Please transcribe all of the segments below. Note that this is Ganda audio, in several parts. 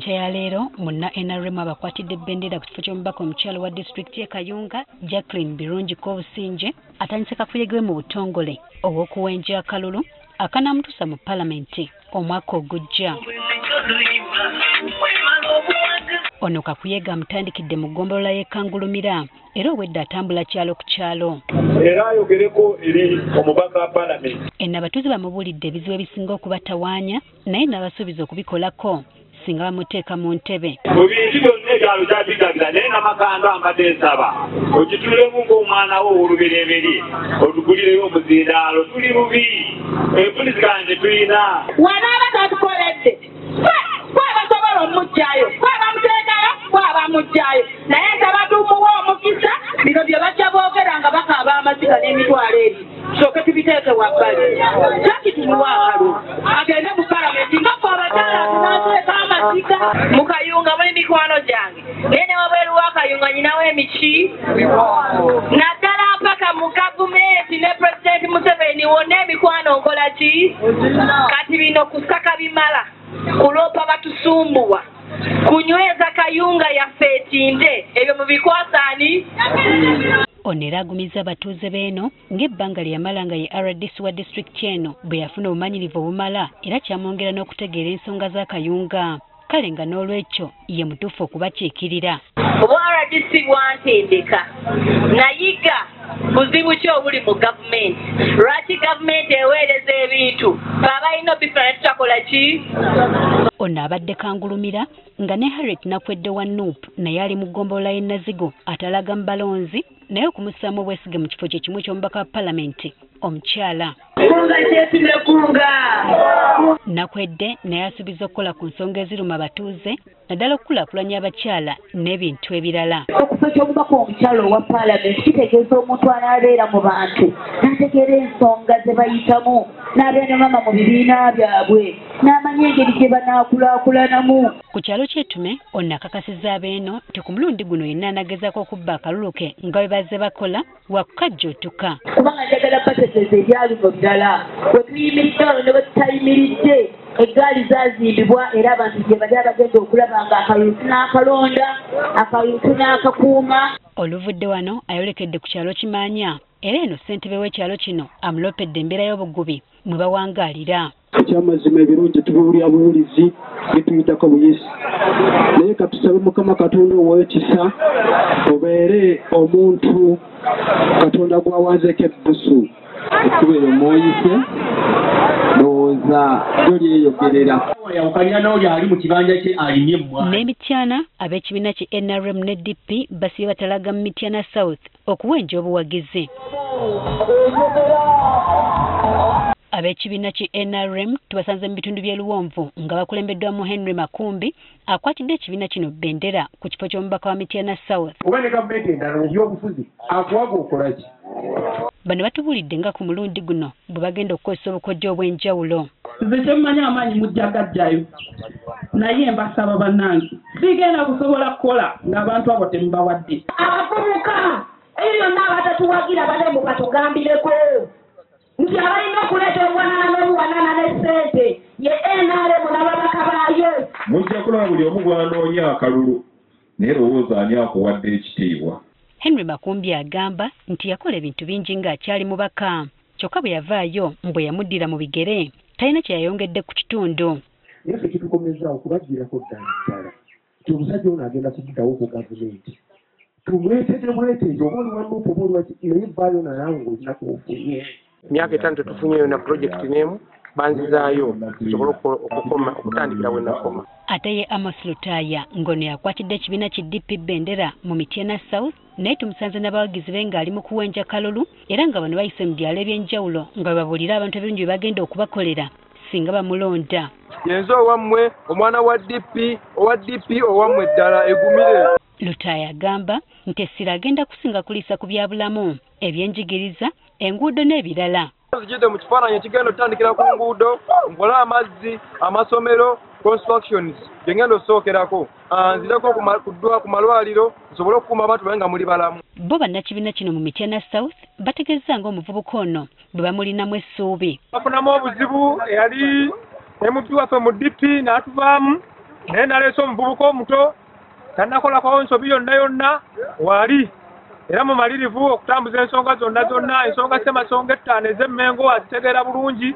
Enkya ya leero munna NRM abakwatidde bendera ku kifo ky'omubaka omukyalo wa disitulikiti y'e Kayunga Jacqueline Birungi Kobusinje atandise kakuyege mu butongole obw'okuwenja akalulu akanaamutuusa mu palamenti omwaka ogujja. Ono kakuyega amutandikidde mu ggombolola y'e Kangulumira era obwedda atambula kyalo ku kyalo. Era ayogereko eri omubaka wa palamenti. Abatuuze bamubuulidde ebizibu ebisinga okubatawaanya naye n'abasuubiza okubikolako singa bamuteeka mu ntebe. Mu bintu byonna ekyalo kyabigabira naye namakando ambadde nsaba okitulemu ng'omwana wo ow'olubereberye otugulireyo omuzindaalo tuli bubi empuliziganya tetulina. Wanaaba tatukoledde basobola omugyayo bamuteekayo bamugyayo naye nga batumuwa omukisa bino bye bajja boogera nga bakaaba amaziga n'emitwalo eri sooke tubiteeke wabbali kyaki tumuwa akalulu agende mu palamenti nga ffe abakyala tunateeka amaziga. Mu Kayunga muli mikwano gyange naye ne wabweru wa Kayunga nyinawo emiki naddala mpaka mu gavumenti ne pulezidenti Museveni wonna emikwano nkola ki kati bino kusaka bimala kuloopa batusumbuwa kunyweza Kayunga yaffe etinde ebyo mubikwasaani. Ono era agumiza abatuuze b'eno ng'ebbanga lye yamala nga ye RDC wa disitulikiti eno bwe yafuna obumanyirivu obumala era kyamwongera n'okutegeera ensonga za Kayunga. Kale nga n'olwekyo ye mutuufu okubakiikirira. Obwa RDC bwantendeka nayiga buzibu ki obuli mu gavumenti. Lwaki gavumenti eweereza ebintu abalina obifuna tutakola ki? Ono abadde Kangulumira nga ne Harriet Nakwedde wa Nuupu naye ali mu ggombolola y'e Nazigo atalaga mu balonzi naye okumussaamu obwesige mu kifo kye kimu ky'omubaka wa palamenti omukyala. Nakwedde naye asuubiza okukola ku nsonga eziruma abatuuze naddala okukulaakulanya abakyala n'ebintu ebirala. Okufo ky'omubaka omukyala owa palamenti kitegeeza omuntu anaabeera mu bantu n'ategeera ensonga ze bayitamu n'abeera ne mama mu bibiina byabwe n'amanya engeri gye banaakulaakulanamu. Ku kyalo ky'Etume ono akakasizza abeeno nti ku mulundi guno yenna anagezaako okubba akalulu ke nga bwe bazze bakola wakukajjootuka. Kubanga njagala bategeeza ebyalino birala bwe tuyimiridde wano ne bwe tutayimiridde eggaali zaazimbibwa era abantu gye bali abagenda okulaba nga akalulu tunaakalonda akalulu tunaakakuuma. Oluvudde wano ayolekedde ku kyalo Kimaanya era eno ssentebe w'ekyalo kino amulopedde embeera y'obugubi mwe bawangaalira. Ekyamazima ebirungi tubiwulira buwulizi bituyitako buyisi naye katusabe Mukama Katonda ow'ekisa obeere omuntu Katonda gwawanzeko ebbusu okubeera omwoyise ndowooza gyo lyeyogerera yawukanya n'oli ali mu kibanja kye alimye mmwana. N'emityana ab'ekibiina ki NRM ne DP basibye batalaga mu Mityana South okuwenja obuwagizi. Ab'ekibiina ki NRM tubasanze mu bitundu by'e Luwonvu nga bakulembeddwamu Henry Makumbi akwatidde ekibiina kino bendera ku kifo ky'omubaka wa Mityana South. Oba ne gavumenti endala y'obufuzi akuwaga okola ki? Bano batubuulidde nga ku mulundi guno bwe bagenda okukozesa obukodyo obw'enjawulo. Nze kyemmanyi amaanyi mujja gajjayo naye mbasaba bannange sigenda kusobola kukola ng'abantu abo temubawadde. Abavubuka eyo byonna abatatuwagira bale mukatugambireko nti abalina okuleeta obwanana n'obuwanana n'essente ye NRM n'ababaka baayo. Mujja kulaba buli omu gwanoonya akalulu naye lowooza ani akuwadde ekitiibwa. Henry Makumbi agamba nti yakola ebintu bingi ng'akyali mubaka kyokka bwe yavaayo mbwe yamuddira mu bigere talina kye yayongedde ku kitundu. Naye ffe kitukomezaawo kubagirako ddala nti omusajja ono agenda kuddawo ku gavumenti tumwetedde bweteezo oba oli wanuupu oba oli waki naye vaayo naye ng'olina kufunye. Myaka 5 tetufunyeyo na projekiti n'emu banzizaayo tusobole okutandikira we nakoma. Ate ye Amos Lutaya ngono yakwatidde ekibiina ki DP bendera mu Mityana South naye tumusanze n'abawagizi be ng'ali mu kuwenja kalulu era nga bano bayise mu byalo eby'enjawulo nga bwe babuulira abantu ebirungi bye bagenda okubakolera singa bamulonda. Yenze owammwe omwana wa DP owammwe ddala egumire. Lutaya agamba nti essira agenda kusinga kuliisa ku byabulamu ebyenjigiriza enguudo n'ebirala. Zijidde mu kifaananyi ekigenda otandikira ku nguudo nkole amazzi amasomero constructions gyengenda osookerako nzireko kuddwa ku malwaliro nsobole okukuuma abantu babe nga muli balamu. Bo bannakibiina kino mu Mityana South bategeeza ng'omuvubuka ono bwe bamulinamu essuubi. Bafunamu obuzibu eyali MP waffe mu DP n'atuvaamu naye naleese omuvubuka omuto tannakolako nsobi yonna yonna wali era mumalirivu okutambuza ensonga zonna ensonga ssemasonga 5 ez'emmengo azitegeera bulungi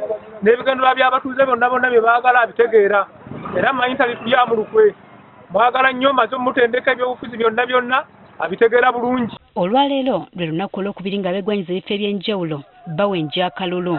n'ebigendererwa by'abatuuze bonna bye baagala abitegeera era mmanyi tali tulya mu lukwe mwagala nnyo maze omutendeka ebyobufuzi byonna abitegeera bulungi. Olwaleero lwe lunaku olwokubiri nga beegwanyiza ebifo eby'enjawulo bawenja akalulu.